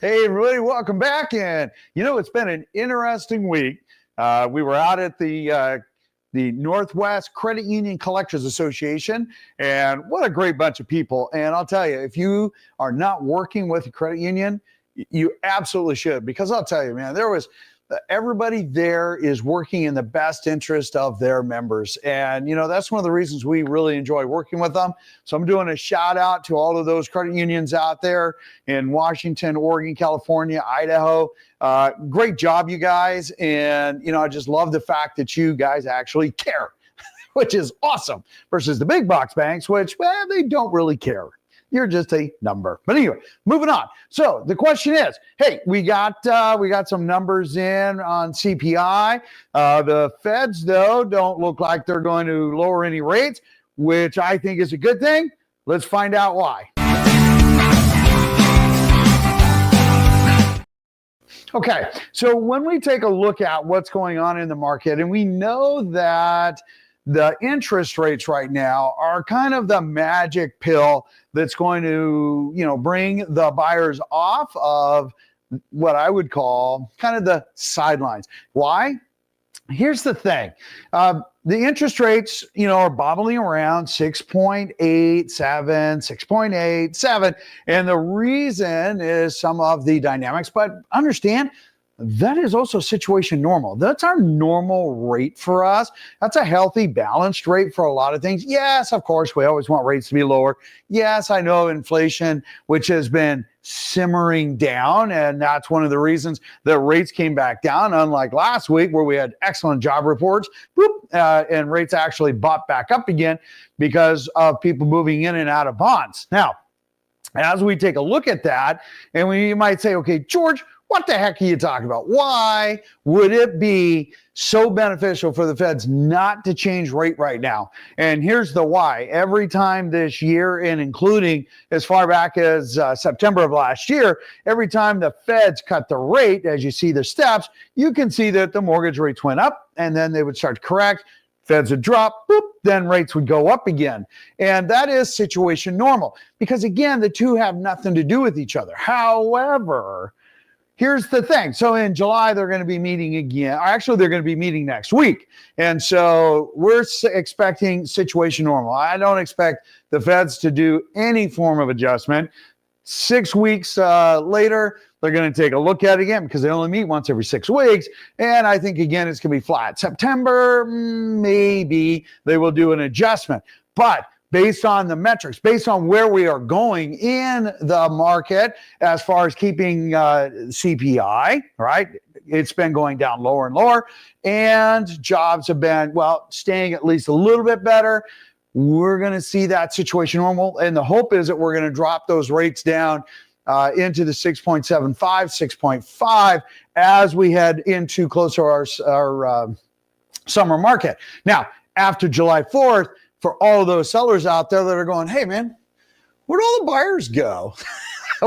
Hey, everybody, welcome back. And, it's been an interesting week. We were out at the Northwest Credit Union Collectors Association, and what a great bunch of people. And I'll tell you, if you are not working with a credit union, you absolutely should, because I'll tell you, man, everybody there is working in the best interest of their members. And, that's one of the reasons we really enjoy working with them. So I'm doing a shout out to all of those credit unions out there in Washington, Oregon, California, Idaho. Great job, you guys. And, I just love the fact that you guys actually care, which is awesome, versus the big box banks, which, well, they don't really care. You're just a number. But anyway, moving on. So the question is, hey, we got some numbers in on CPI. The feds, though, don't look like they're going to lower any rates, which I think is a good thing. Let's find out why. Okay, so when we take a look at what's going on in the market, and we know that the interest rates right now are kind of the magic pill that's going to, bring the buyers off of what I would call kind of the sidelines. Why? Here's the thing. The interest rates, are bobbling around 6.87, 6.87. And the reason is some of the dynamics, but understand, that is also situation normal. That's our normal rate for us. That's a healthy, balanced rate for a lot of things. Yes, of course, we always want rates to be lower. Yes, I know inflation, which has been simmering down, and that's one of the reasons that rates came back down, unlike last week where we had excellent job reports, and rates actually bought back up again because of people moving in and out of bonds. Now, as we take a look at that, and we might say, okay, George, what the heck are you talking about? Why would it be so beneficial for the feds not to change rate right now? And here's the why. Every time this year, and including as far back as September of last year, every time the feds cut the rate, as you see the steps, you can see that the mortgage rates went up, and then they would start to correct. Feds would drop, then rates would go up again. And that is situation normal, because again, the two have nothing to do with each other. However, here's the thing. So in July, they're going to be meeting again. Actually, they're going to be meeting next week. And so we're expecting situation normal. I don't expect the feds to do any form of adjustment. 6 weeks later, they're going to take a look at it again, because they only meet once every 6 weeks. And I think, again, it's going to be flat. September, maybe they will do an adjustment. But based on the metrics, based on where we are going in the market as far as keeping CPI, right? It's been going down lower and lower, and jobs have been, staying at least a little bit better. We're going to see that situation normal, and the hope is that we're going to drop those rates down into the 6.75, 6.5 as we head into closer to our summer market. Now, after July 4th, for all of those sellers out there that are going, hey, man, where'd all the buyers go?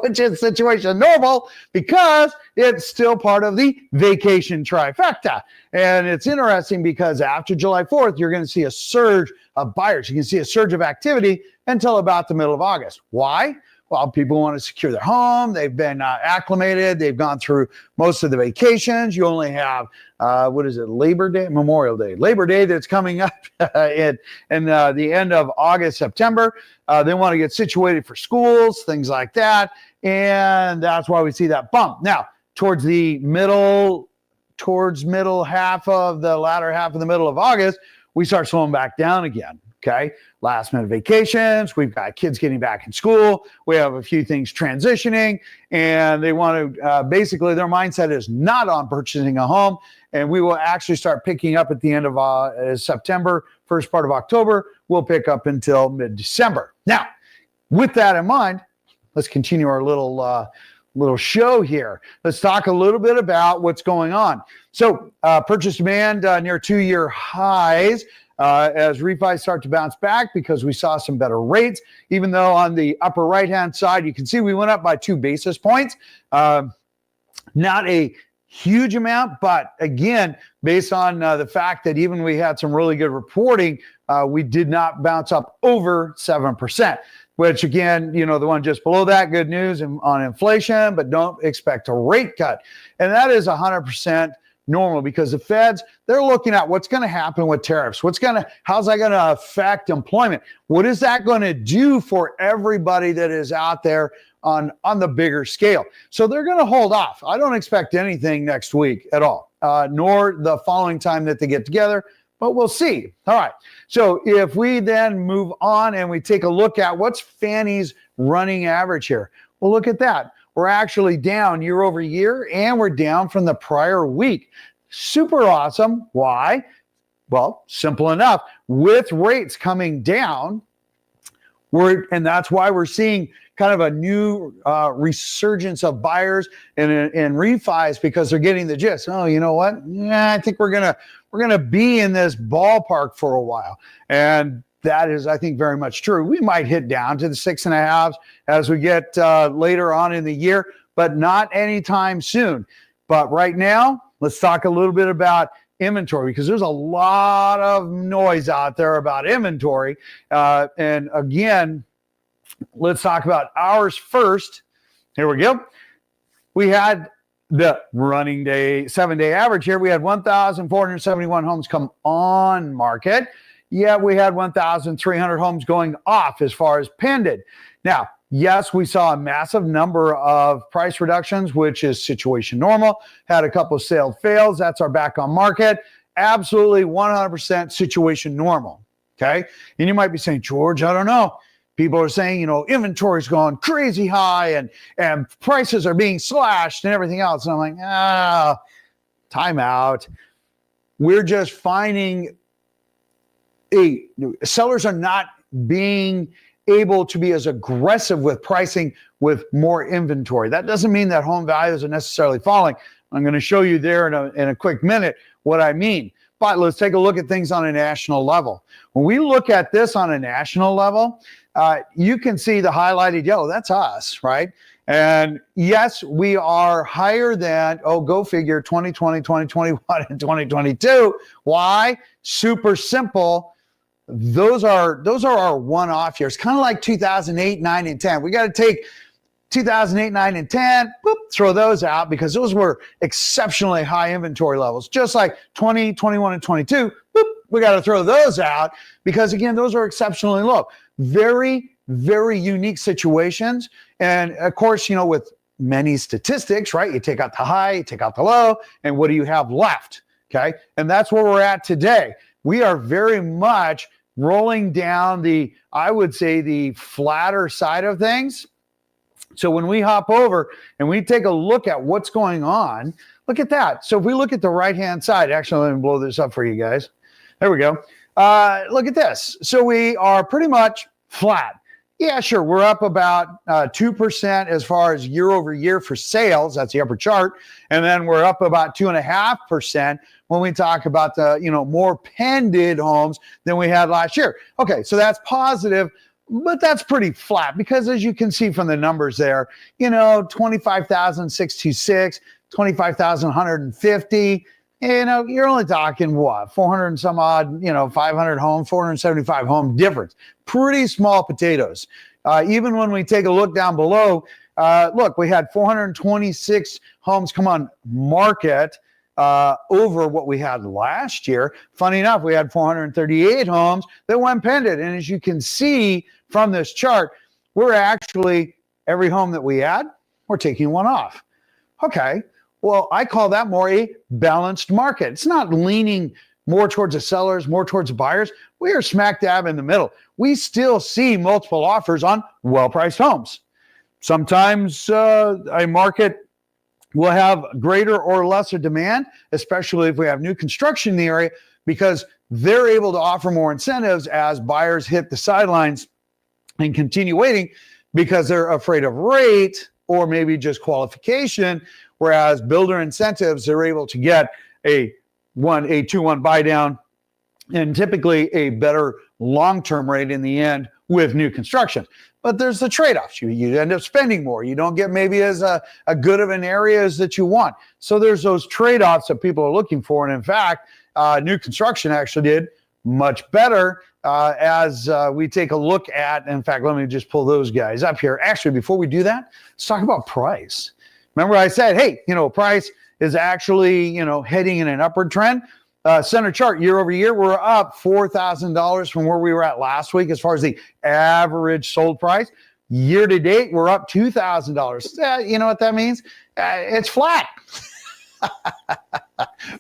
Which is situation normal, because it's still part of the vacation trifecta. And it's interesting because after July 4th, you're going to see a surge of buyers. You can see a surge of activity until about the middle of August. Why? Well, people want to secure their home. They've been acclimated. They've gone through most of the vacations. You only have, Labor Day, Memorial Day. Labor Day that's coming up in the end of August, September. They want to get situated for schools, things like that. And that's why we see that bump. Now, towards middle half of the latter half of the middle of August, we start slowing back down again. Okay. Last minute vacations. We've got kids getting back in school. We have a few things transitioning, and they want to, basically their mindset is not on purchasing a home. And we will actually start picking up at the end of September, first part of October. We'll pick up until mid-December. Now, with that in mind, let's continue our little show here. Let's talk a little bit about what's going on. So purchase demand near 2-year highs. As refis start to bounce back, because we saw some better rates, even though on the upper right-hand side, you can see we went up by 2 basis points. Not a huge amount, but again, based on the fact that even we had some really good reporting, we did not bounce up over 7%. which again, the one just below that, good news on inflation, but don't expect a rate cut. And that is 100% normal because the Feds, they're looking at what's going to happen with tariffs. How's that going to affect employment? What is that going to do for everybody that is out there on the bigger scale? So they're going to hold off. I don't expect anything next week at all, nor the following time that they get together, but we'll see. All right. So if we then move on and we take a look at what's Fannie's running average here, well, look at that. We're actually down year over year, and we're down from the prior week. Super awesome. Why? Well, simple enough. With rates coming down, and that's why we're seeing kind of a new resurgence of buyers and refis, because they're getting the gist. Oh, you know what? Yeah, I think we're gonna be in this ballpark for a while, and that is, I think, very much true. We might hit down to the 6.5s as we get later on in the year, but not anytime soon. But right now, let's talk a little bit about inventory, because there's a lot of noise out there about inventory. And again, let's talk about ours first. Here we go. We had the running day, 7-day average here. We had 1,471 homes come on market. Yet we had 1,300 homes going off as far as pended. Now, yes, we saw a massive number of price reductions, which is situation normal. Had a couple of sale fails. That's our back on market. Absolutely 100% situation normal. Okay. And you might be saying, George, I don't know. People are saying, inventory's gone crazy high and prices are being slashed and everything else. And I'm like, time out. We're just finding sellers are not being able to be as aggressive with pricing with more inventory. That doesn't mean that home values are necessarily falling. I'm going to show you there in a quick minute what I mean. But let's take a look at things on a national level. When we look at this on a national level, you can see the highlighted yellow. That's us, right? And yes, we are higher than, go figure, 2020, 2021, and 2022. Why? Super simple. Those are our one-off years, kind of like 2008, 9, and 10. We got to take 2008, 9, and 10, throw those out because those were exceptionally high inventory levels. Just like 20, 21, and 22, we got to throw those out because, again, those are exceptionally low. Very, very unique situations. And, of course, with many statistics, right, you take out the high, you take out the low, and what do you have left? Okay, and that's where we're at today. We are very much rolling down I would say, the flatter side of things. So when we hop over and we take a look at what's going on, look at that. So if we look at the right-hand side, actually, let me blow this up for you guys. There we go. Look at this. So we are pretty much flat. Yeah, sure. We're up about 2% as far as year over year for sales. That's the upper chart. And then we're up about 2.5% when we talk about the, more pended homes than we had last year. Okay, so that's positive, but that's pretty flat because as you can see from the numbers there, 25,626, 25,150, you're only talking what, 400 and some odd, 500 home, 475 home difference. Pretty small potatoes. Even when we take a look down below, look, we had 426 homes come on market over what we had last year. Funny enough, we had 438 homes that went pended. And as you can see from this chart, we're actually, every home that we add, we're taking one off. Okay. Well, I call that more a balanced market. It's not leaning more towards the sellers, more towards the buyers. We are smack dab in the middle. We still see multiple offers on well-priced homes. Sometimes a market will have greater or lesser demand, especially if we have new construction in the area, because they're able to offer more incentives as buyers hit the sidelines and continue waiting because they're afraid of rate or maybe just qualification. Whereas builder incentives, they're able to get a 2-1 buy down and typically a better long-term rate in the end with new construction. But there's the trade-offs. You end up spending more. You don't get maybe as a good of an area as that you want. So there's those trade-offs that people are looking for. And in fact, new construction actually did much better as we take a look at, in fact, let me just pull those guys up here. Actually, before we do that, let's talk about price. Remember I said, hey, price is actually, heading in an upward trend. Center chart year over year, we're up $4,000 from where we were at last week as far as the average sold price. Year to date, we're up $2,000. You know what that means? It's flat.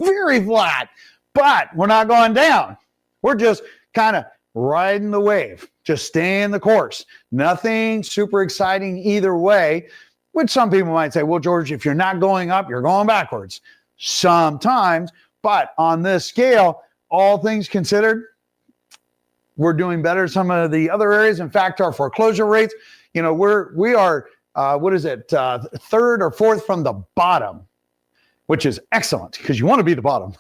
Very flat. But we're not going down. We're just kind of riding the wave, just staying the course. Nothing super exciting either way, which some people might say, well, George, if you're not going up, you're going backwards. Sometimes, but on this scale, all things considered, we're doing better in some of the other areas. In fact, our foreclosure rates, we are third or fourth from the bottom, which is excellent because you want to be the bottom.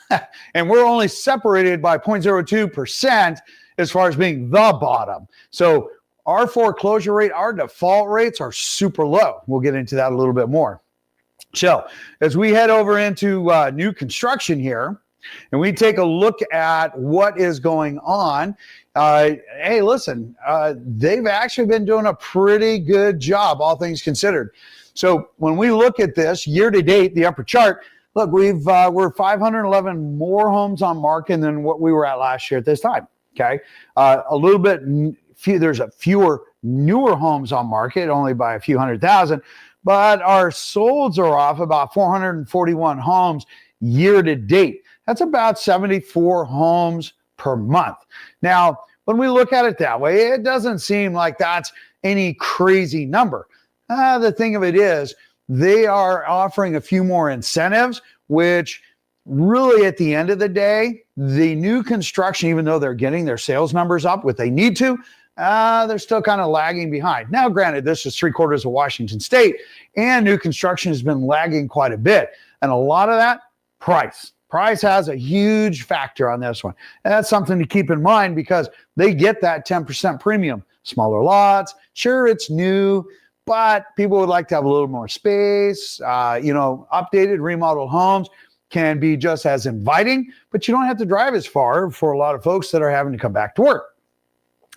And we're only separated by 0.02% as far as being the bottom. So our foreclosure rate, our default rates are super low. We'll get into that a little bit more. So as we head over into new construction here, and we take a look at what is going on, hey, listen, they've actually been doing a pretty good job, all things considered. So when we look at this year to date, the upper chart, look, we're 511 more homes on market than what we were at last year at this time. Okay, a little bit there's fewer newer homes on market, only by a few 100,000, but our solds are off about 441 homes year to date. That's about 74 homes per month. Now, when we look at it that way, it doesn't seem like that's any crazy number. The thing of it is, they are offering a few more incentives, which really at the end of the day, the new construction, even though they're getting their sales numbers up, what they need to, they're still kind of lagging behind. Now, granted, this is 3/4 of Washington State, and new construction has been lagging quite a bit. And a lot of that, price. Price has a huge factor on this one. And that's something to keep in mind because they get that 10% premium. Smaller lots, sure, it's new, but people would like to have a little more space. Updated, remodeled homes can be just as inviting, but you don't have to drive as far for a lot of folks that are having to come back to work.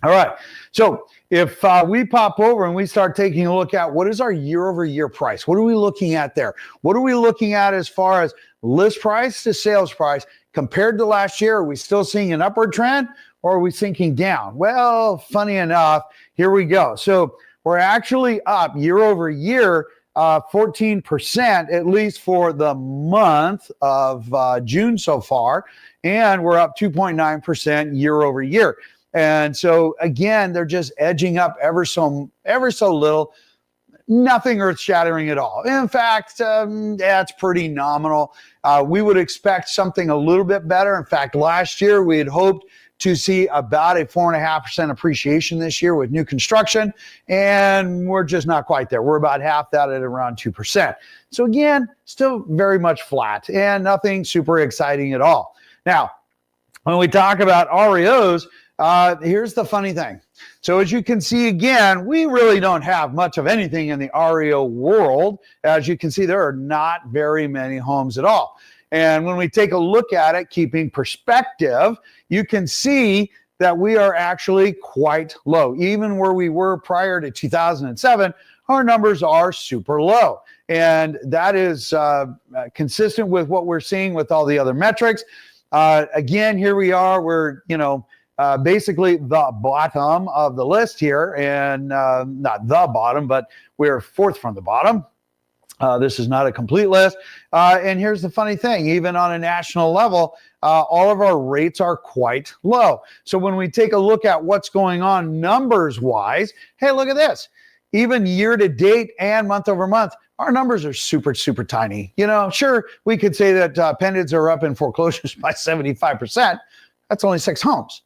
All right, so if we pop over and we start taking a look at what is our year-over-year price, what are we looking at there? What are we looking at as far as list price to sales price compared to last year? Are we still seeing an upward trend or are we sinking down? Well, funny enough, here we go. So we're actually up year-over-year 14%, at least for the month of June so far, and we're up 2.9% year-over-year. And so again, they're just edging up ever so little, nothing earth-shattering at all. In fact, that's pretty nominal. We would expect something a little bit better. In fact, last year we had hoped to see about a 4.5% appreciation this year with new construction, and we're just not quite there. We're about half that at around 2%. So again, still very much flat and nothing super exciting at all. Now, when we talk about REOs, here's the funny thing. So as you can see, again, we really don't have much of anything in the REO world. As you can see, there are not very many homes at all. And when we take a look at it, keeping perspective, you can see that we are actually quite low. Even where we were prior to 2007, our numbers are super low. And that is consistent with what we're seeing with all the other metrics. Again, here we are. We're, basically the bottom of the list here, and not the bottom, but we're fourth from the bottom. This is not a complete list. And here's the funny thing, even on a national level, all of our rates are quite low. So when we take a look at what's going on numbers wise, hey, look at this. Even year to date and month over month, our numbers are super, super tiny. Sure, we could say that pendants are up in foreclosures by 75%. That's only 6 homes.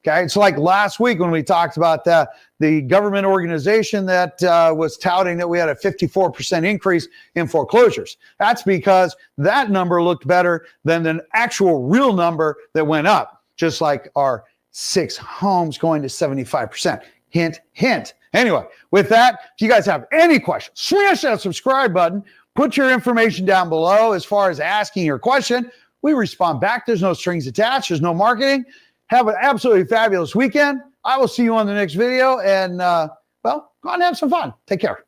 Okay, it's like last week when we talked about the government organization that was touting that we had a 54% increase in foreclosures. That's because that number looked better than the actual real number that went up, just like our 6 homes going to 75%. Hint, hint. Anyway, with that, if you guys have any questions, smash that subscribe button. Put your information down below as far as asking your question. We respond back. There's no strings attached. There's no marketing. Have an absolutely fabulous weekend. I will see you on the next video. And, well, go on and have some fun. Take care.